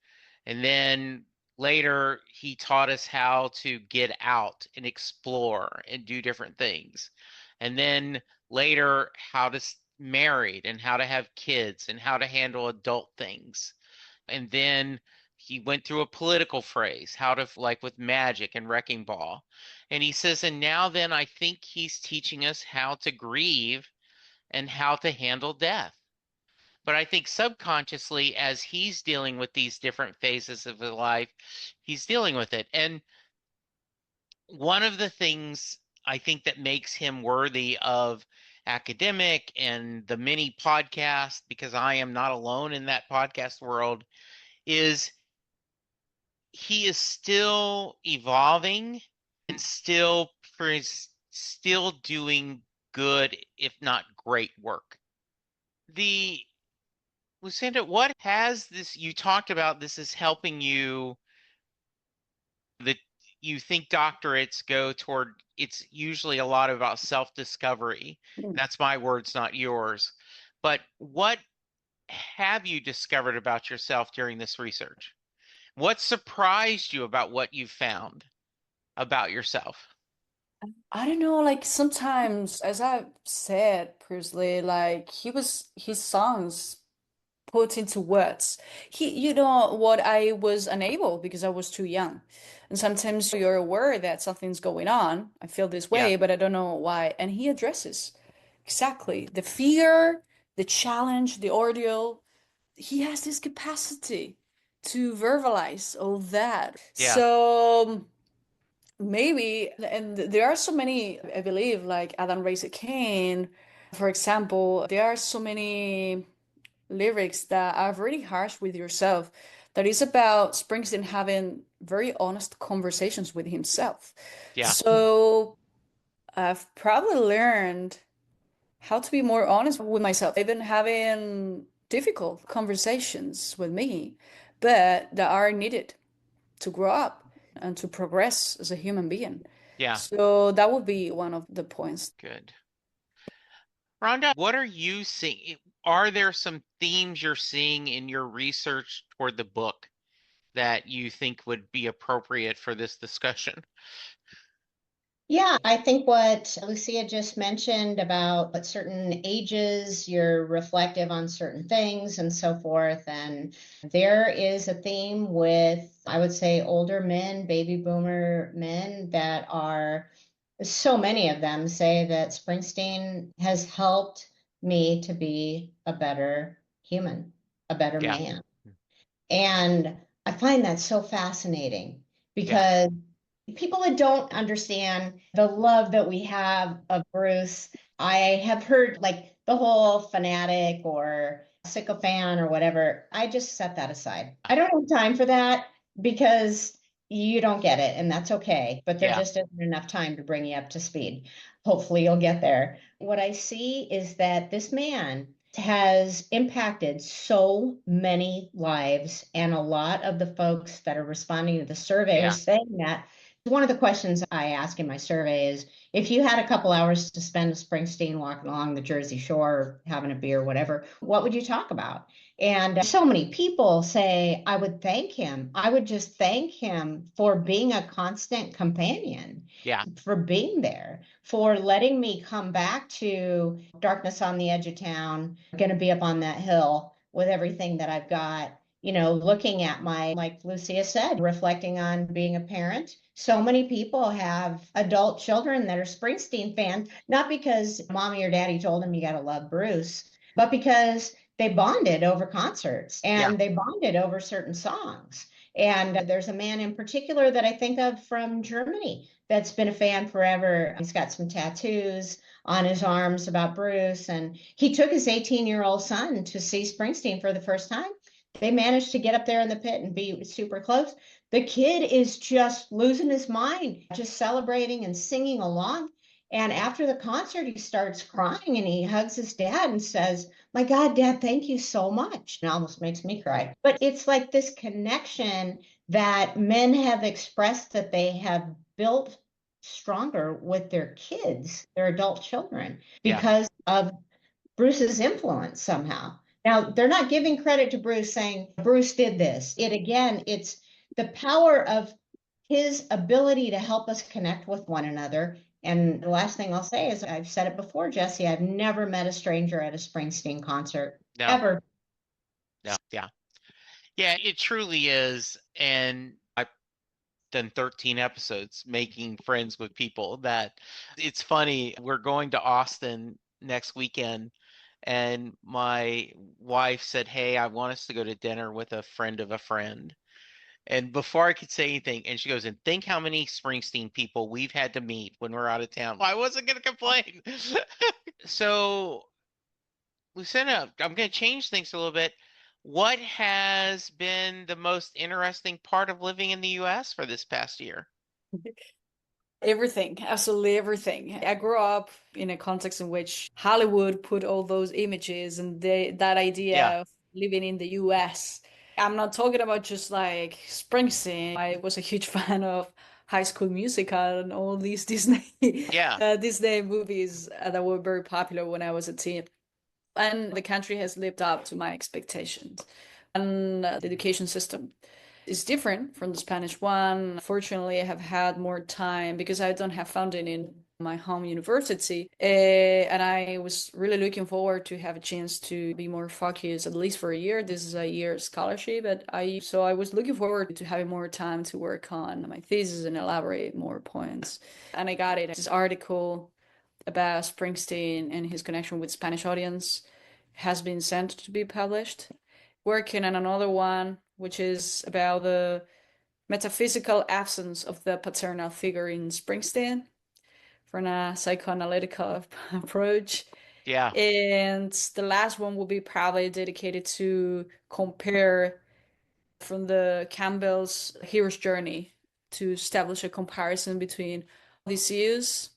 And then later, he taught us how to get out and explore and do different things. And then later, how to married and how to have kids and how to handle adult things. And then he went through a political phrase, how to, like with Magic and Wrecking Ball. And he says, and now then, I think he's teaching us how to grieve and how to handle death. But I think subconsciously, as he's dealing with these different phases of his life, he's dealing with it. And one of the things I think that makes him worthy of academic and the many podcasts, because I am not alone in that podcast world, is he is still evolving and still doing good, if not great work. Lucinda, what has this, you talked about this is helping you, that you think doctorates go toward, it's usually a lot about self-discovery. That's my words, not yours. But what have you discovered about yourself during this research? What surprised you about what you found about yourself? I don't know, like sometimes, as I said previously, like his songs put into words. You know what, I was unable because I was too young. And sometimes you're aware that something's going on. I feel this Yeah. way, but I don't know why. And he addresses exactly the fear, the challenge, the ordeal. He has this capacity to verbalize all that. Yeah. So maybe, and there are so many, I believe, like Adam Raised Cain, for example, there are so many lyrics that are very harsh with yourself, that is about Springsteen having very honest conversations with himself. Yeah. So I've probably learned how to be more honest with myself, even having difficult conversations with me, but that are needed to grow up and to progress as a human being. Yeah. So that would be one of the points. Good. Rhonda, what are you seeing? Are there some themes you're seeing in your research toward the book that you think would be appropriate for this discussion? Yeah, I think what Lucia just mentioned about at certain ages, you're reflective on certain things and so forth. And there is a theme with, I would say, older men, baby boomer men that are, so many of them say that Springsteen has helped me to be a better human, a better Yeah. man. And I find that so fascinating Yeah. because people that don't understand the love that we have of Bruce, I have heard like the whole fanatic or sycophant or whatever. I just set that aside. I don't have time for that because you don't get it, and that's okay. But there Yeah. just isn't enough time to bring you up to speed. Hopefully, you'll get there. What I see is that this man has impacted so many lives, and a lot of the folks that are responding to the survey are Yeah. saying that. One of the questions I ask in my survey is, if you had a couple hours to spend with Springsteen walking along the Jersey Shore, having a beer, whatever, what would you talk about? And so many people say, I would thank him. I would just thank him for being a constant companion, Yeah. for being there, for letting me come back to darkness on the edge of town, going to be up on that hill with everything that I've got, looking at like Lucia said, reflecting on being a parent. So many people have adult children that are Springsteen fans, not because mommy or daddy told them you got to love Bruce, but because they bonded over concerts Yeah. and they bonded over certain songs. And there's a man in particular that I think of from Germany that's been a fan forever. He's got some tattoos on his arms about Bruce, and he took his 18-year-old son to see Springsteen for the first time. They managed to get up there in the pit and be super close. The kid is just losing his mind, just celebrating and singing along. And after the concert, he starts crying and he hugs his dad and says, my God, Dad, thank you so much. It almost makes me cry. But it's like this connection that men have expressed that they have built stronger with their kids, their adult children, Yeah. because of Bruce's influence somehow. Now, they're not giving credit to Bruce saying Bruce did this. It's the power of his ability to help us connect with one another. And the last thing I'll say is, I've said it before, Jesse, I've never met a stranger at a Springsteen concert, No. ever. No. Yeah. Yeah, it truly is. And I've done 13 episodes making friends with people that it's funny. We're going to Austin next weekend, and my wife said, hey, I want us to go to dinner with a friend of a friend. And before I could say anything, and she goes, and think how many Springsteen people we've had to meet when we're out of town. I wasn't going to complain. So, Lucinda, I'm going to change things a little bit. What has been the most interesting part of living in the US for this past year? Everything, absolutely everything. I grew up in a context in which Hollywood put all those images and that idea Yeah, of living in the US. I'm not talking about just like Springsteen. I was a huge fan of High School Musical and all these Disney yeah, Disney movies that were very popular when I was a teen. And the country has lived up to my expectations. And the education system is different from the Spanish one. Fortunately, I have had more time because I don't have funding in my home university. And I was really looking forward to have a chance to be more focused, at least for a year. This is a year scholarship, but I was looking forward to having more time to work on my thesis and elaborate more points. And I got it. This article about Springsteen and his connection with Spanish audience has been sent to be published. Working on another one, which is about the metaphysical absence of the paternal figure in Springsteen from a psychoanalytical approach. Yeah. And the last one will be probably dedicated to compare from the Campbell's hero's journey to establish a comparison between Odysseus.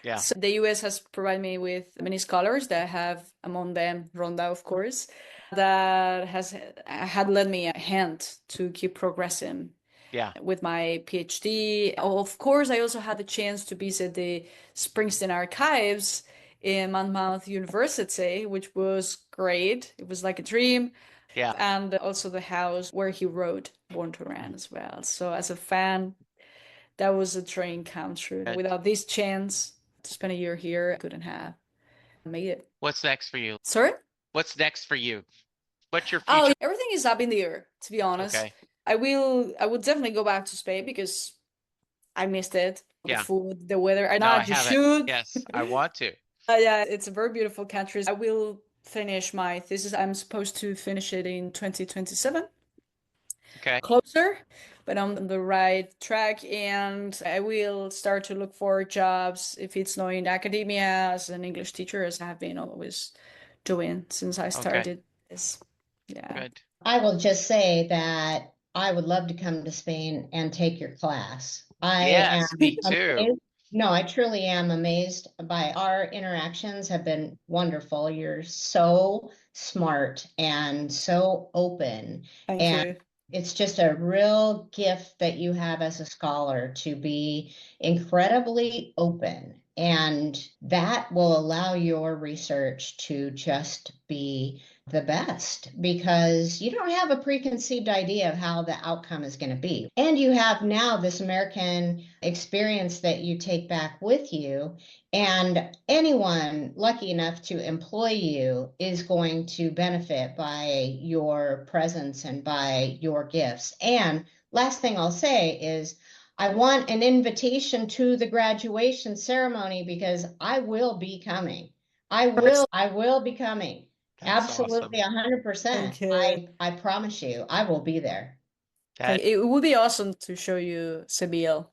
Yeah. So the US has provided me with many scholars that have, among them Rhonda, of course, that has had led me a hand to keep progressing Yeah. with my PhD. Of course, I also had the chance to visit the Springsteen archives in Monmouth University, which was great. It was like a dream. Yeah. And also the house where he wrote Born to Run as well. So as a fan, that was a dream come true. Good. Without this chance to spend a year here, I couldn't have made it. What's next for you? Sorry? What's next for you? What's your Oh, future? everything is up in the air, to be honest. Okay. I will definitely go back to Spain because I missed it. The Yeah. food, the weather. I No, know I you haven't. should. Yes, I want to. Yeah, it's a very beautiful country. I will finish my thesis. I'm supposed to finish it in 2027. Okay. Closer, but on the right track. And I will start to look for jobs if it's not in academia as an English teacher, as I have been always doing since I started this. Yeah. Good. I will just say that I would love to come to Spain and take your class. I am Yes, me too. amazed. No, I truly am amazed by our interactions have been wonderful. You're so smart and so open. Thank And you. it's just a real gift that you have as a scholar to be incredibly open. And that will allow your research to just be the best because you don't have a preconceived idea of how the outcome is going to be. And you have now this American experience that you take back with you. And anyone lucky enough to employ you is going to benefit by your presence and by your gifts. And last thing I'll say is, I want an invitation to the graduation ceremony because I will be coming. I will be coming. That's Absolutely, awesome. 100%. Thank you. I promise you, I will be there. That, It would be awesome to show you Seville,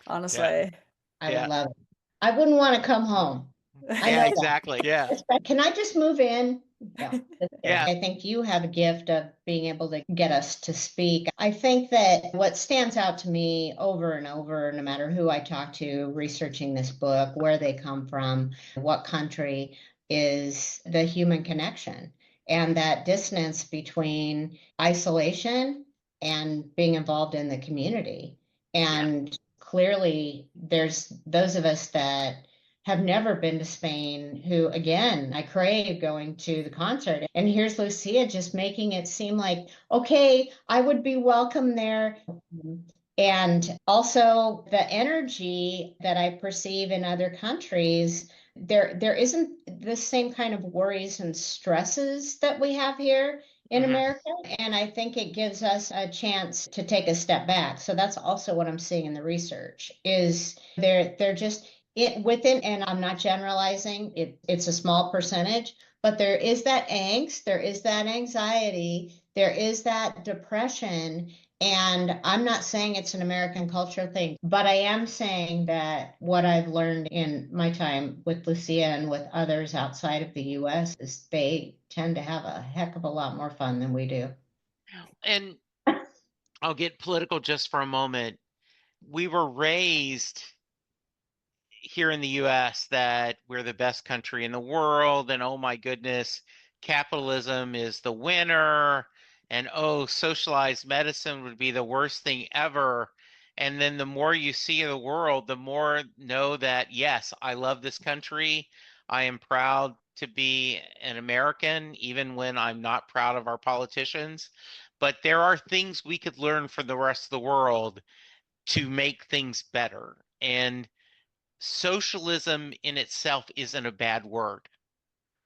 honestly. I Yeah. would love it. I wouldn't want to come home. I yeah, know that. exactly. Yeah. Can I just move in? No. Yeah. I think you have a gift of being able to get us to speak. I think that what stands out to me over and over, no matter who I talk to researching this book, where they come from, what country, is the human connection and that dissonance between isolation and being involved in the community. And clearly, there's those of us that have never been to Spain who, again, I crave going to the concert. And here's Lucia just making it seem like, okay, I would be welcome there. And also the energy that I perceive in other countries, there isn't the same kind of worries and stresses that we have here in America. And I think it gives us a chance to take a step back. So that's also what I'm seeing in the research is they're just it within, and I'm not generalizing, it's a small percentage, but there is that angst, there is that anxiety, there is that depression. And I'm not saying it's an American culture thing, but I am saying that what I've learned in my time with Lucia and with others outside of the US is they tend to have a heck of a lot more fun than we do. And I'll get political just for a moment. We were raised here in the US that we're the best country in the world, and oh my goodness, capitalism is the winner, and oh, socialized medicine would be the worst thing ever. And then the more you see of the world, the more know that, yes, I love this country. I am proud to be an American, even when I'm not proud of our politicians. But there are things we could learn from the rest of the world to make things better. And socialism in itself isn't a bad word,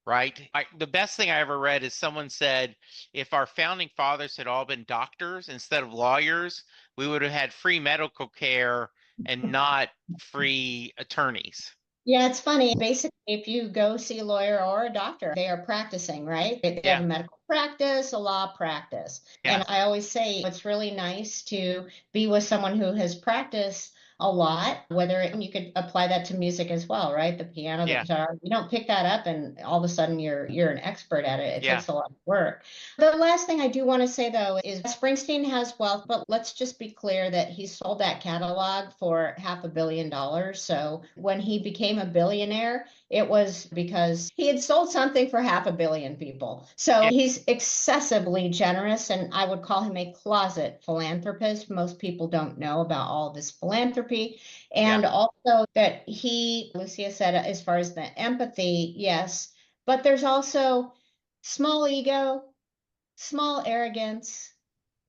right? The best thing I ever read is someone said, if our founding fathers had all been doctors instead of lawyers, we would have had free medical care and not free attorneys. Yeah, it's funny. Basically, if you go see a lawyer or a doctor, they are practicing, right? They have Yeah, a medical practice, a law practice. yeah, And I always say it's really nice to be with someone who has practiced a lot, whether you could apply that to music as well, right? The piano, the yeah, guitar. You don't pick that up and all of a sudden you're an expert at it. It yeah. takes a lot of work. The last thing I do want to say though is Springsteen has wealth, but let's just be clear that he sold that catalog for $500 million. So when he became a billionaire, it was because he had sold something for 500 million people. So Yeah. he's excessively generous, and I would call him a closet philanthropist. Most people don't know about all of his philanthropy. Yeah. And also that Lucia said, as far as the empathy, yes, but there's also small ego, small arrogance,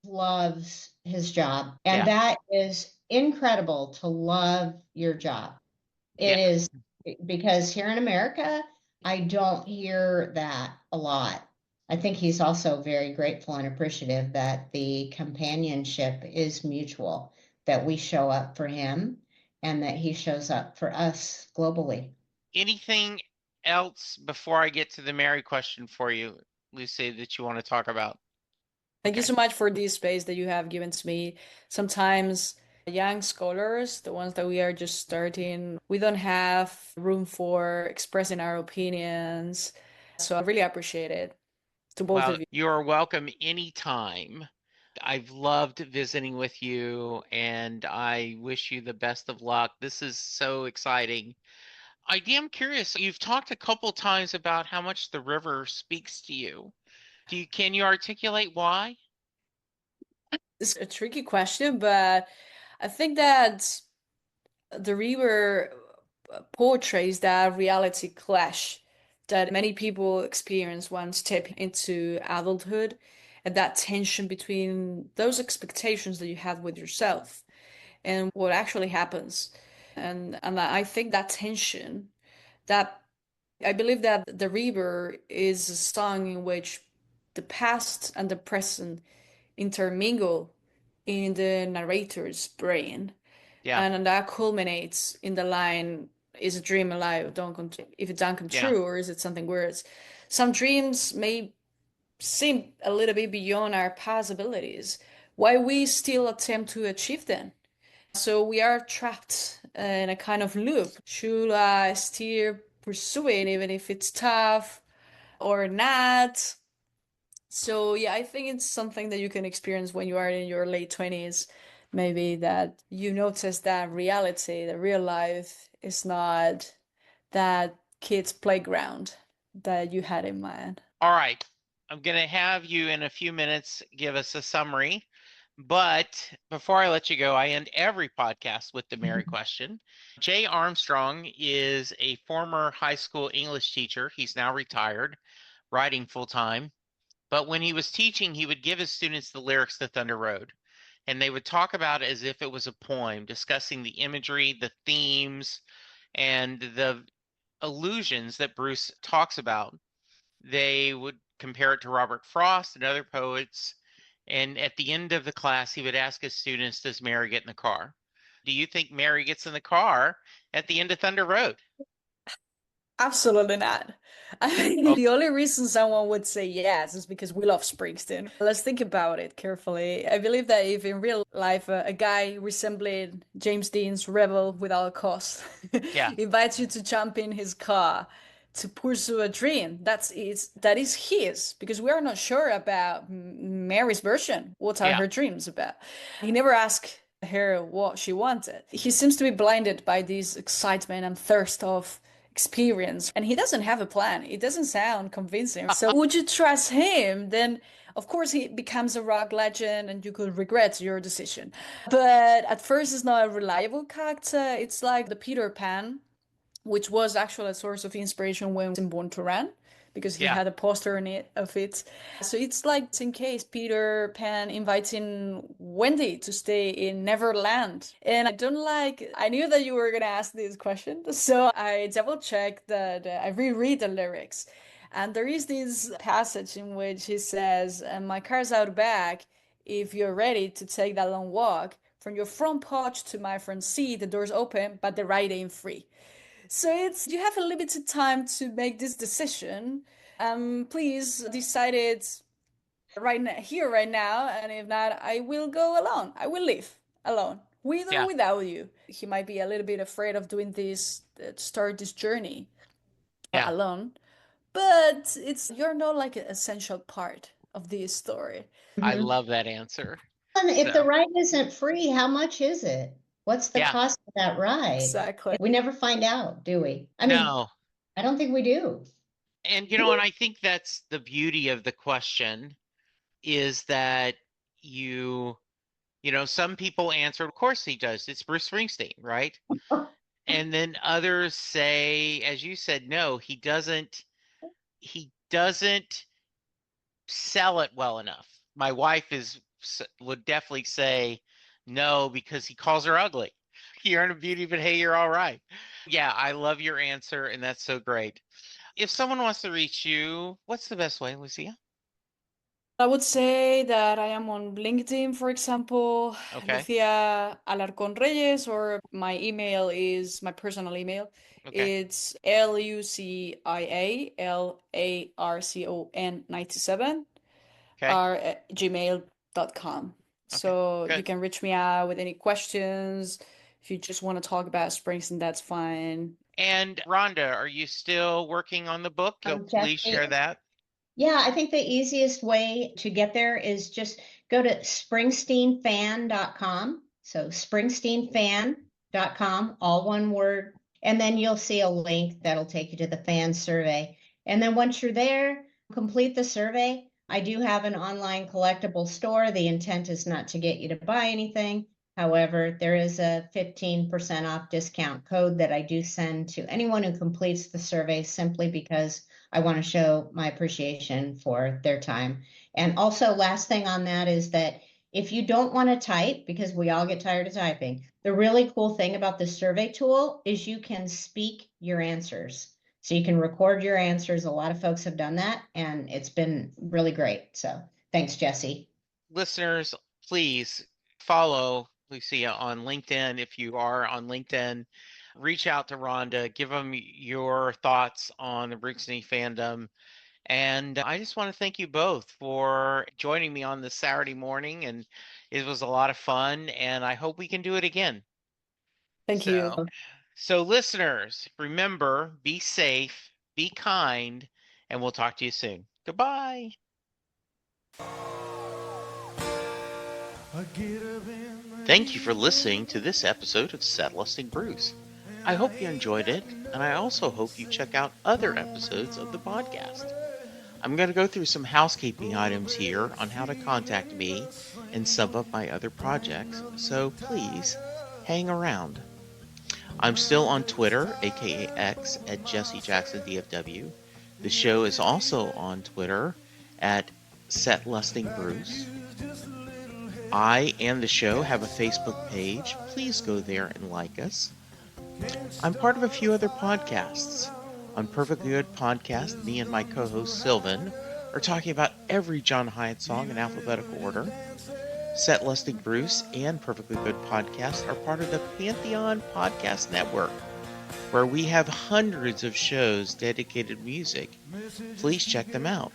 loves his job. And Yeah. that is incredible to love your job. It Yeah. is because here in America, I don't hear that a lot. I think he's also very grateful and appreciative that the companionship is mutual, that we show up for him and that he shows up for us globally. Anything else before I get to the Mary question for you, Lucy, that you want to talk about? Thank you Okay. so much for this space that you have given to me. Sometimes young scholars, the ones that we are just starting, we don't have room for expressing our opinions. So I really appreciate it to both Well, of you. you are welcome anytime. I've loved visiting with you and I wish you the best of luck. This is so exciting. I am curious. You've talked a couple times about how much the river speaks to you. Can you articulate why? It's a tricky question, but I think that the river portrays that reality clash that many people experience when step into adulthood, and that tension between those expectations that you have with yourself and what actually happens. And I think that tension, that I believe that the river is a song in which the past and the present intermingle in the narrator's brain, Yeah. and that culminates in the line, is a dream alive, if it don't come Yeah. true, or is it something worse? Some dreams may seem a little bit beyond our possibilities, why we still attempt to achieve them. So we are trapped in a kind of loop. Should I still pursue it even if it's tough or not? So yeah, I think it's something that you can experience when you are in your late 20s. Maybe that you notice that reality, the real life is not that kid's playground that you had in mind. All right. I'm going to have you in a few minutes give us a summary. But before I let you go, I end every podcast with the Mary question. Jay Armstrong is a former high school English teacher. He's now retired, writing full time. But when he was teaching, he would give his students the lyrics to Thunder Road. And they would talk about it as if it was a poem, discussing the imagery, the themes, and the illusions that Bruce talks about. They would compare it to Robert Frost and other poets. And at the end of the class, he would ask his students, does Mary get in the car? Do you think Mary gets in the car at the end of Thunder Road? Absolutely not. I mean, Oh, the only reason someone would say yes is because we love Springsteen. Let's think about it carefully. I believe that if in real life a guy resembling James Dean's Rebel Without a Cause yeah, invites you to jump in his car to pursue a dream, that is his, because we are not sure about Mary's version. What are yeah. her dreams about? He never asked her what she wanted. He seems to be blinded by this excitement and thirst of experience, and he doesn't have a plan. It doesn't sound convincing. So would you trust him? Then of course he becomes a rock legend and you could regret your decision. But at first it's not a reliable character. It's like the Peter Pan, which was actually a source of inspiration when in Born to Run, because he Yeah. had a poster in it of it. So it's like in case Peter Pan inviting Wendy to stay in Neverland. And I knew that you were gonna ask this question, so I double checked that I reread the lyrics. And there is this passage in which he says, "My car's out back. If you're ready to take that long walk, from your front porch to my front seat, the door's open, but the ride ain't free." So it's you have a limited time to make this decision. Please decide it right now, and if not, I will go alone. I will leave alone, with or Yeah. without you. He might be a little bit afraid of doing this, start this journey Yeah. alone, but you're not like an essential part of this story. I Mhm. love that answer. And if the So, ride isn't free, how much is it? What's the yeah. cost of that ride? Exactly. We never find out, do we? I mean, No. I don't think we do. And and I think that's the beauty of the question is that you some people answer, of course he does. It's Bruce Springsteen, right? And then others say, as you said, no, he doesn't sell it well enough. My wife would definitely say no because he calls her ugly. You're in a beauty, but hey, you're all right. Yeah, I love your answer, and that's so great. If someone wants to reach you, what's the best way, Lucia? I would say that I am on LinkedIn, for example, Okay. Lucia Alarcon Reyes, or my email is my personal email. Okay. It's LuciaAlarcon97 Okay. at gmail.com. Okay. So you Good. can reach me out with any questions. If you just want to talk about Springsteen, that's fine. And Rhonda, are you still working on the book? Please Jesse, share that. yeah, I think the easiest way to get there is just go to springsteenfan.com. So springsteenfan.com, all one word. And then you'll see a link that'll take you to the fan survey. And then once you're there, complete the survey. I do have an online collectible store. The intent is not to get you to buy anything. However, there is a 15% off discount code that I do send to anyone who completes the survey simply because I want to show my appreciation for their time. And also, last thing on that is that if you don't want to type, because we all get tired of typing, the really cool thing about the survey tool is you can speak your answers. So you can record your answers. A lot of folks have done that, and it's been really great. So thanks, Jesse. Listeners, please follow Lucia on LinkedIn if you are on LinkedIn. Reach out to Rhonda, give them your thoughts on the Brixney fandom. And I just want to thank you both for joining me on this Saturday morning. And it was a lot of fun. And I hope we can do it again. Thank you. So listeners, remember, be safe, be kind, and we'll talk to you soon. Goodbye. Thank you for listening to this episode of Set Lusting Bruce. I hope you enjoyed it, and I also hope you check out other episodes of the podcast. I'm going to go through some housekeeping items here on how to contact me and some of my other projects, so please hang around. I'm still on Twitter, aka X, at Jesse Jackson DFW. The show is also on Twitter at Set Lusting Bruce. I and the show have a Facebook page. Please go there and like us. I'm part of a few other podcasts. On Perfectly Good Podcast, me and my co-host Sylvan are talking about every John Hyatt song in alphabetical order. Set Lusting Bruce and Perfectly Good Podcast are part of the Pantheon Podcast Network, where we have hundreds of shows dedicated to music. Please check them out.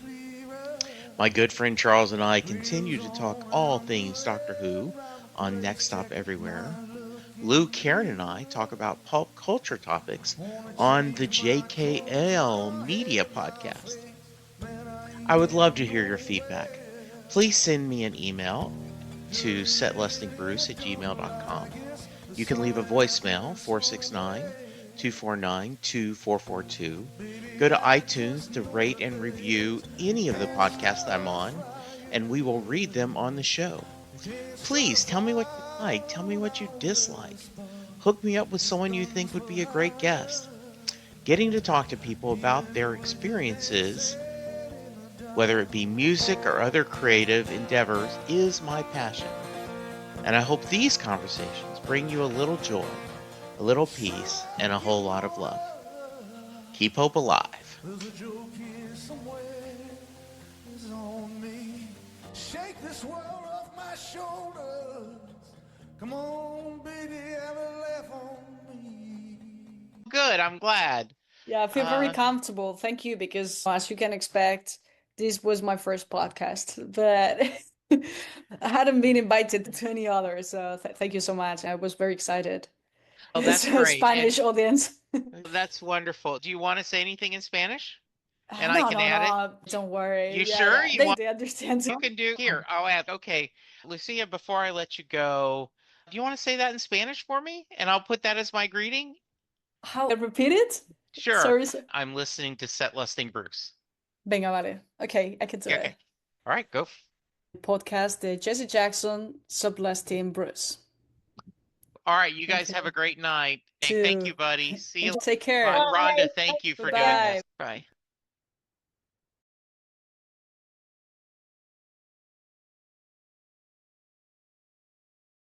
My good friend Charles and I continue to talk all things Doctor Who on Next Stop Everywhere. Lou, Karen, and I talk about pulp culture topics on the JKL Media Podcast. I would love to hear your feedback. Please send me an email to setlustingbruce@gmail.com. You can leave a voicemail, 469-249-2442. Go to iTunes to rate and review any of the podcasts I'm on, and we will read them on the show. Please tell me what you like. Tell me what you dislike. Hook me up with someone you think would be a great guest. Getting to talk to people about their experiences, whether it be music or other creative endeavors, is my passion. And I hope these conversations bring you a little joy, a little peace, and a whole lot of love. Keep hope alive. There's a joke here somewhere, it's on me. Shake this world off my shoulders. Come on, baby, have a laugh on me. Good, I'm glad. Yeah, I feel very comfortable. Thank you, because as you can expect, this was my first podcast, but I hadn't been invited to any others. So thank you so much. I was very excited. Oh, that's It's a great. Spanish audience. That's wonderful. Do you want to say anything in Spanish? And I No, can no, add it? no, don't worry. You Yeah, sure? yeah. You want They understand. you can do here. I'll add. Okay. Lucia, before I let you go, do you want to say that in Spanish for me? And I'll put that as my greeting? How? Repeat it? Sure. Sorry, sir. I'm listening to Set Lusting Bruce. Venga, vale. Okay, I can do Okay. it. All right, go. Podcast de Jesse Jackson, Sublasting Bruce. All right, you Thank guys you. have a great night. Thank you, buddy. See you. Take care. Rhonda, thank you for doing Bye. this. Bye.